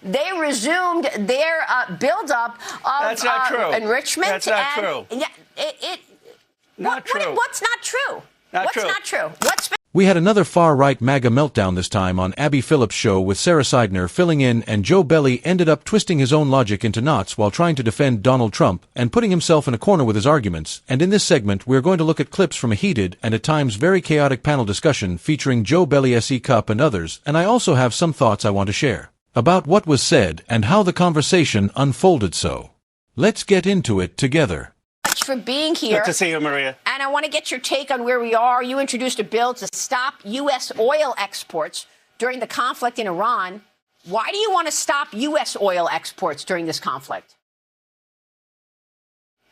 they resumed their buildup of That's not true. Enrichment. That's not true. Yeah, Not true. What's not true? Not true. Not true? We had another far-right MAGA meltdown this time on Abby Phillips' show with Sarah Seidner filling in, and Joe Belli ended up twisting his own logic into knots while trying to defend Donald Trump and putting himself in a corner with his arguments. And in this segment, we're going to look at clips from a heated and at times very chaotic panel discussion featuring Joe Belli, S.E. Cupp, and others, and I also have some thoughts I want to share about what was said and how the conversation unfolded. So, let's get into it together. For being here. Good to see you, Maria. And I want to get your take on where we are. You introduced a bill to stop U.S. oil exports during the conflict in Iran. Why do you want to stop U.S. oil exports during this conflict?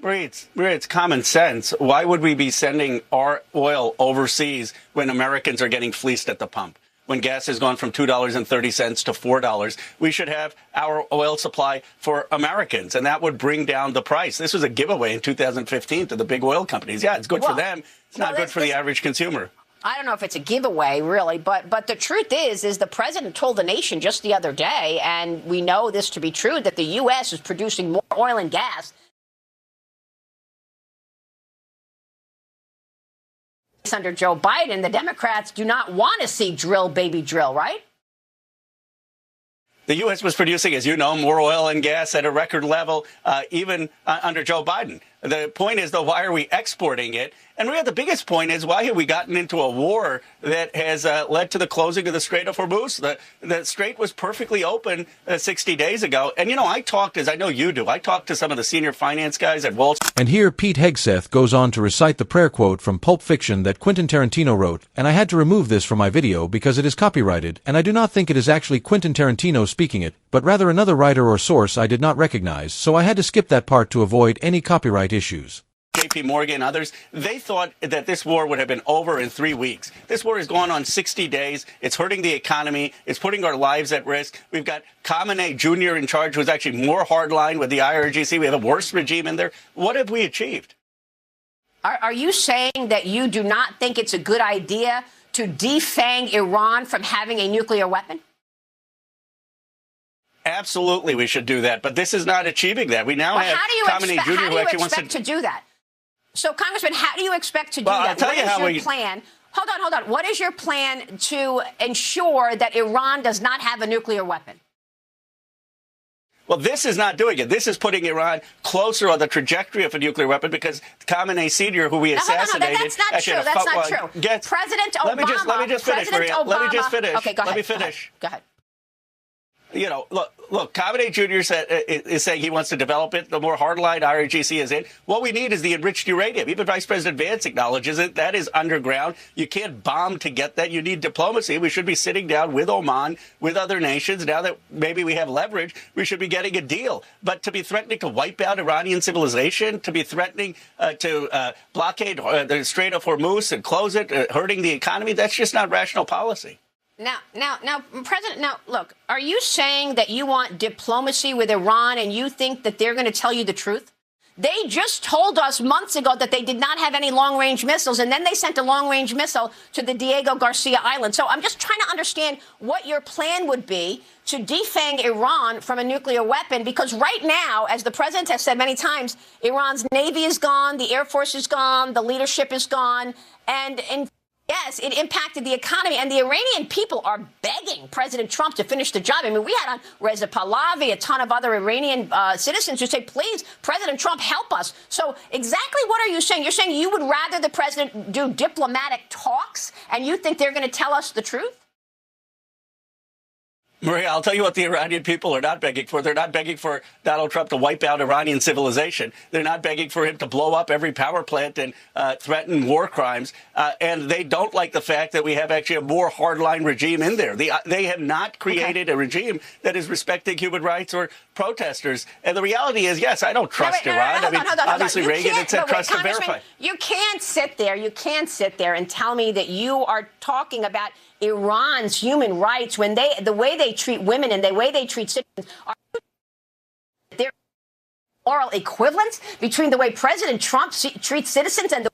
Maria, it's common sense. Why would we be sending our oil overseas when Americans are getting fleeced at the pump? When gas has gone from $2.30 to $4, we should have our oil supply for Americans, and that would bring down the price. This was a giveaway in 2015 to the big oil companies. Yeah, it's good for them. It's not good for the average consumer. I don't know if it's a giveaway, really, but the truth is the president told the nation just the other day, and we know this to be true, that the U.S. is producing more oil and gas under Joe Biden. The Democrats do not want to see drill, baby, drill, right? The U.S. was producing, as you know, more oil and gas at a record level, even under Joe Biden. The point is, though, why are we exporting it? And really, the biggest point is, why have we gotten into a war that has led to the closing of the Strait of Hormuz? The Strait was perfectly open 60 days ago. And, I talked, as I know you do, I talked to some of the senior finance guys at Wall Street. And here Pete Hegseth goes on to recite the prayer quote from Pulp Fiction that Quentin Tarantino wrote, and I had to remove this from my video because it is copyrighted, and I do not think it is actually Quentin Tarantino speaking it, but rather another writer or source I did not recognize, so I had to skip that part to avoid any copyright issues. JP Morgan, others, they thought that this war would have been over in 3 weeks. This war has gone on 60 days. It's hurting the economy. It's putting our lives at risk. We've got Khamenei Jr. in charge, who's actually more hardline with the IRGC. We have a worse regime in there. What have we achieved? Are you saying that you do not think it's a good idea to defang Iran from having a nuclear weapon? Absolutely, we should do that. But this is not achieving that. We now have Khamenei Jr. who actually wants to do that. So, Congressman, how do you expect to do that? I'll tell you how we plan? Hold on. What is your plan to ensure that Iran does not have a nuclear weapon? Well, this is not doing it. This is putting Iran closer on the trajectory of a nuclear weapon because Khamenei Sr., who we assassinated... That's not true. That's not true. President Obama... Let me just finish, Maria. Let me just finish. Okay, go ahead. Let me finish. Go ahead. Look, Khamenei Jr. is saying he wants to develop it. The more hardline IRGC is in. What we need is the enriched uranium. Even Vice President Vance acknowledges it. That is underground. You can't bomb to get that. You need diplomacy. We should be sitting down with Oman, with other nations. Now that maybe we have leverage, we should be getting a deal. But to be threatening to wipe out Iranian civilization, to be threatening to blockade the Strait of Hormuz and close it, hurting the economy, that's just not rational policy. Now, President, look, are you saying that you want diplomacy with Iran and you think that they're going to tell you the truth? They just told us months ago that they did not have any long-range missiles, and then they sent a long-range missile to the Diego Garcia Island. So I'm just trying to understand what your plan would be to defang Iran from a nuclear weapon, because right now, as the president has said many times, Iran's Navy is gone, the Air Force is gone, the leadership is gone, and yes, it impacted the economy, and the Iranian people are begging President Trump to finish the job. I mean, we had on Reza Pahlavi, a ton of other Iranian citizens who say, please, President Trump, help us. So exactly what are you saying? You're saying you would rather the president do diplomatic talks, and you think they're going to tell us the truth? Maria, I'll tell you what the Iranian people are not begging for. They're not begging for Donald Trump to wipe out Iranian civilization. They're not begging for him to blow up every power plant and threaten war crimes. And they don't like the fact that we have actually a more hardline regime in there. They have not created a regime that is respecting human rights or protesters. And the reality is, yes, I don't trust Iran. Obviously, Reagan had said trust to verify. You can't sit there and tell me that you are talking about Iran's human rights when the way they treat women and the way they treat citizens are there moral equivalence between the way President Trump treats citizens and the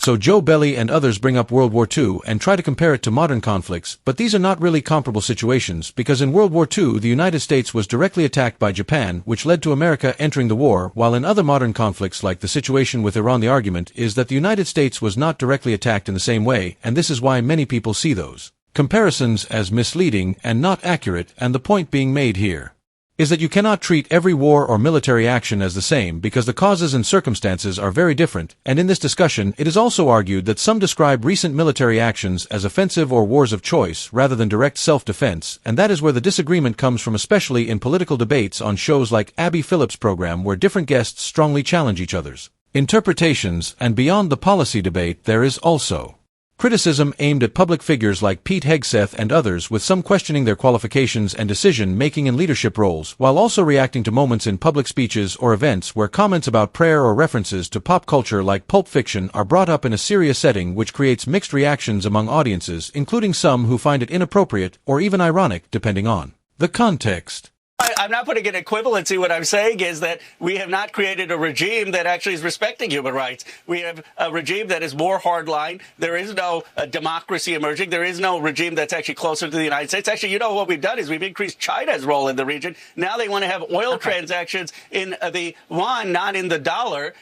So Joe Belly and others bring up World War II and try to compare it to modern conflicts, but these are not really comparable situations because in World War II the United States was directly attacked by Japan, which led to America entering the war, while in other modern conflicts like the situation with Iran the argument is that the United States was not directly attacked in the same way, and this is why many people see those comparisons as misleading and not accurate, and the point being made here is that you cannot treat every war or military action as the same because the causes and circumstances are very different, and in this discussion it is also argued that some describe recent military actions as offensive or wars of choice rather than direct self-defense, and that is where the disagreement comes from, especially in political debates on shows like Abby Phillips' program where different guests strongly challenge each other's interpretations, and beyond the policy debate there is also criticism aimed at public figures like Pete Hegseth and others, with some questioning their qualifications and decision-making in leadership roles, while also reacting to moments in public speeches or events where comments about prayer or references to pop culture like Pulp Fiction are brought up in a serious setting, which creates mixed reactions among audiences, including some who find it inappropriate or even ironic depending on the context. I'm not putting an equivalency. What I'm saying is that we have not created a regime that actually is respecting human rights. We have a regime that is more hardline. There is no democracy emerging. There is no regime that's actually closer to the United States. Actually, you know what we've done is we've increased China's role in the region. Now they want to have oil transactions in the yuan, not in the dollar.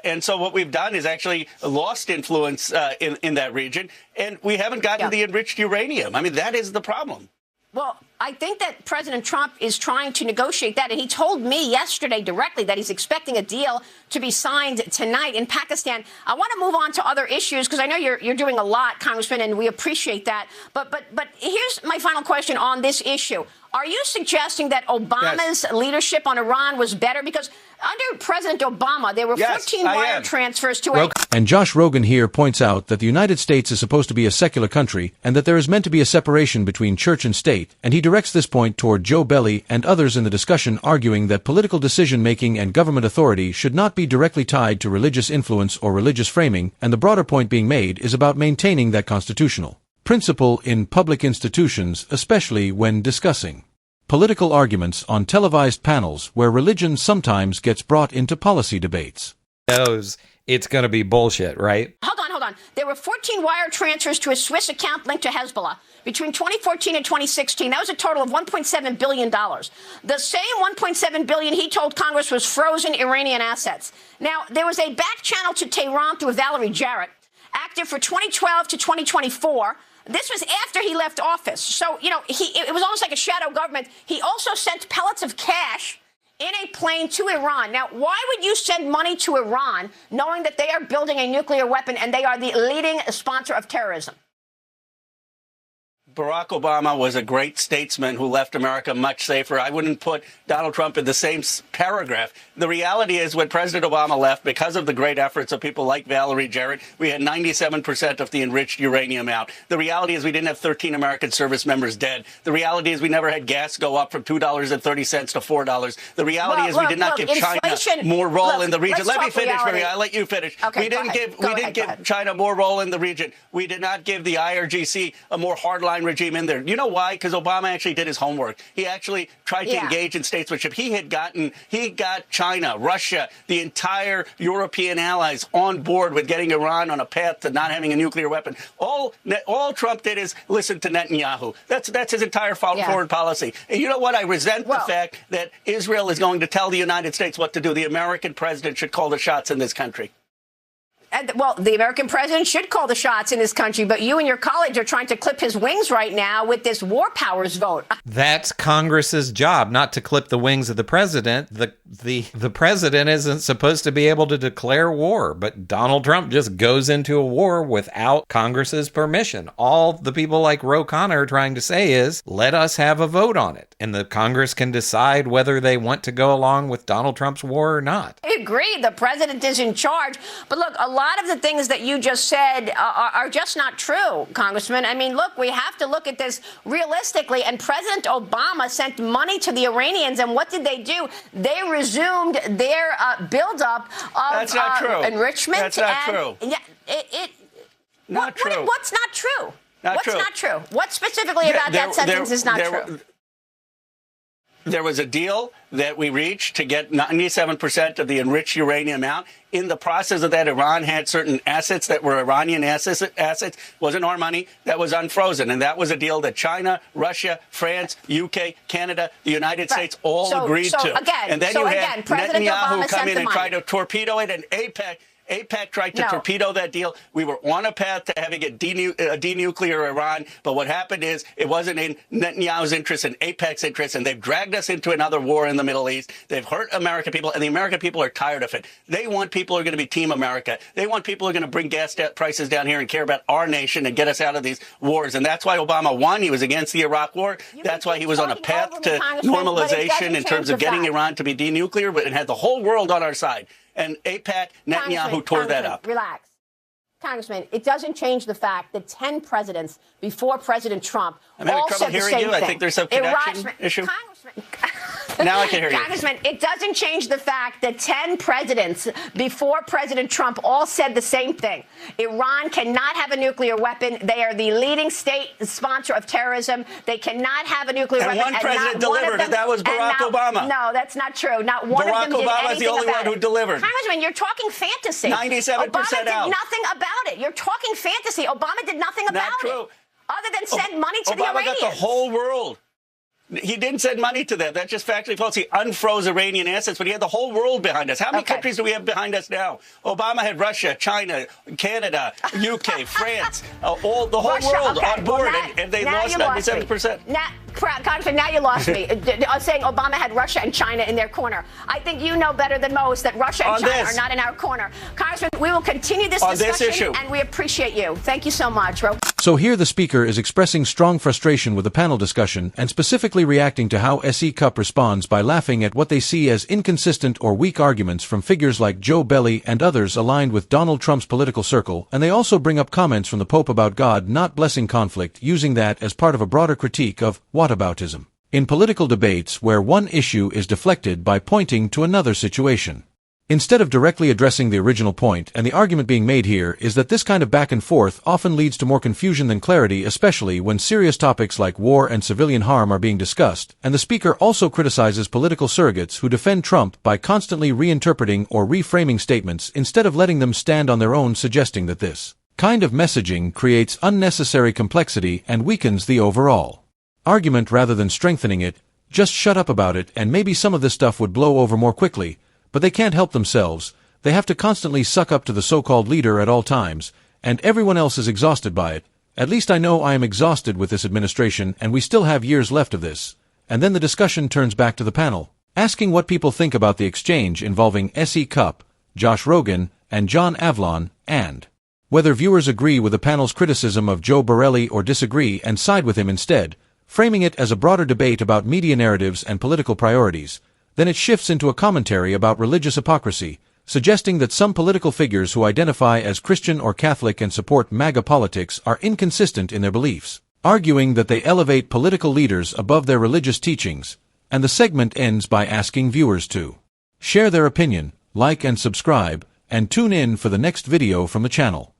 And so what we've done is actually lost influence in that region. And we haven't gotten the enriched uranium. I mean, that is the problem. Well, I think that President Trump is trying to negotiate that. And he told me yesterday directly that he's expecting a deal to be signed tonight in Pakistan. I want to move on to other issues because I know you're doing a lot, Congressman, and we appreciate that. But here's my final question on this issue. Are you suggesting that Obama's leadership on Iran was better? Because under President Obama, there were 14 wire transfers to And Josh Rogan here points out that the United States is supposed to be a secular country and that there is meant to be a separation between church and state, and he directs this point toward Joe Belly and others in the discussion, arguing that political decision-making and government authority should not be directly tied to religious influence or religious framing, and the broader point being made is about maintaining that constitutional principle in public institutions, especially when discussing political arguments on televised panels where religion sometimes gets brought into policy debates. Knows it's going to be bullshit, right? Hold on. There were 14 wire transfers to a Swiss account linked to Hezbollah between 2014 and 2016. That was a total of $1.7 billion. The same $1.7 billion he told Congress was frozen Iranian assets. Now, there was a back channel to Tehran through Valerie Jarrett, active for 2012 to 2024. This was after he left office. So, it was almost like a shadow government. He also sent pellets of cash in a plane to Iran. Now, why would you send money to Iran knowing that they are building a nuclear weapon and they are the leading sponsor of terrorism? Barack Obama was a great statesman who left America much safer. I wouldn't put Donald Trump in the same paragraph. The reality is when President Obama left, because of the great efforts of people like Valerie Jarrett, we had 97% of the enriched uranium out. The reality is we didn't have 13 American service members dead. The reality is we never had gas go up from $2.30 to $4. The reality is we did not give China more role in the region. Let me finish, Maria. I'll let you finish. Okay, we didn't give China more role in the region. We did not give the IRGC a more hardline regime in there. You know why? Because Obama actually did his homework. He actually tried to engage in statesmanship. He got China, Russia, the entire European allies on board with getting Iran on a path to not having a nuclear weapon. All Trump did is listen to Netanyahu. That's his entire foreign policy. And you know what? I resent the fact that Israel is going to tell the United States what to do. The American president should call the shots in this country. Well, the American president should call the shots in this country, but you and your colleagues are trying to clip his wings right now with this war powers vote. That's Congress's job, not to clip the wings of the president. The president isn't supposed to be able to declare war, but Donald Trump just goes into a war without Congress's permission. All the people like Ro Khanna are trying to say is, let us have a vote on it, and the Congress can decide whether they want to go along with Donald Trump's war or not. I agree. The president is in charge. But look, a lot of the things that you just said are just not true, Congressman. I mean, look, we have to look at this realistically. And President Obama sent money to the Iranians. And what did they do? They resumed their buildup of enrichment. That's not true. Yeah, not true. What's not true? Not What's true. not true? What specifically about that sentence is not true? There was a deal that we reached to get 97% of the enriched uranium out. In the process of that, Iran had certain assets that were Iranian assets. Wasn't our money. That was unfrozen. And that was a deal that China, Russia, France, UK, Canada, the United States all agreed to. Again, and then you had Netanyahu come in and try to torpedo it, and AIPAC tried to torpedo that deal. We were on a path to having a denuclear Iran, but what happened is it wasn't in Netanyahu's interest and AIPAC's interest, and they've dragged us into another war in the Middle East. They've hurt American people, and the American people are tired of it. They want people who are going to be Team America. They want people who are going to bring gas prices down here and care about our nation and get us out of these wars, and that's why Obama won. He was against the Iraq war. That's why he was on a path to normalization in terms of getting Iran to be denuclear, but it had the whole world on our side. And AIPAC, Netanyahu tore that up. Relax. Congressman, it doesn't change the fact that 10 presidents before President Trump all said the same thing. I think there's some connection issue. Now I can hear you. Congressman, it doesn't change the fact that 10 presidents before President Trump all said the same thing. Iran cannot have a nuclear weapon. They are the leading state sponsor of terrorism. They cannot have a nuclear weapon. And one president delivered, and that was Barack Obama. No, that's not true. Not one of them did anything about it. Barack Obama is the only one who delivered. Congressman, you're talking fantasy. 97% Obama did out. nothing about it. You're talking fantasy. Obama did nothing about it. Other than send money to the Iranians. Obama got the whole world. He didn't send money to them. That's just factually false. He unfroze Iranian assets, but he had the whole world behind us. How many countries do we have behind us now? Obama had Russia, China, Canada, UK, France, the whole world on board, and they lost 97%. Congressman, now you lost me. Saying Obama had Russia and China in their corner. I think you know better than most that Russia and China are not in our corner. Congressman, we will continue this discussion, and we appreciate you. Thank you so much, Ro. So here the speaker is expressing strong frustration with the panel discussion and specifically reacting to how SE Cup responds by laughing at what they see as inconsistent or weak arguments from figures like Joe Belly and others aligned with Donald Trump's political circle, and they also bring up comments from the Pope about God not blessing conflict, using that as part of a broader critique of whataboutism in political debates where one issue is deflected by pointing to another situation. Instead of directly addressing the original point, and the argument being made here is that this kind of back and forth often leads to more confusion than clarity, especially when serious topics like war and civilian harm are being discussed, and the speaker also criticizes political surrogates who defend Trump by constantly reinterpreting or reframing statements instead of letting them stand on their own, suggesting that this kind of messaging creates unnecessary complexity and weakens the overall argument rather than strengthening it. Just shut up about it, and maybe some of this stuff would blow over more quickly. But they can't help themselves. They have to constantly suck up to the so-called leader at all times, and everyone else is exhausted by it. At least I know I am exhausted with this administration, and we still have years left of this. And then the discussion turns back to the panel, asking what people think about the exchange involving SE Cup, Josh Rogan, and John Avlon, and whether viewers agree with the panel's criticism of Joe Borelli or disagree and side with him instead, framing it as a broader debate about media narratives and political priorities. Then it shifts into a commentary about religious hypocrisy, suggesting that some political figures who identify as Christian or Catholic and support MAGA politics are inconsistent in their beliefs, arguing that they elevate political leaders above their religious teachings, and the segment ends by asking viewers to share their opinion, like and subscribe, and tune in for the next video from the channel.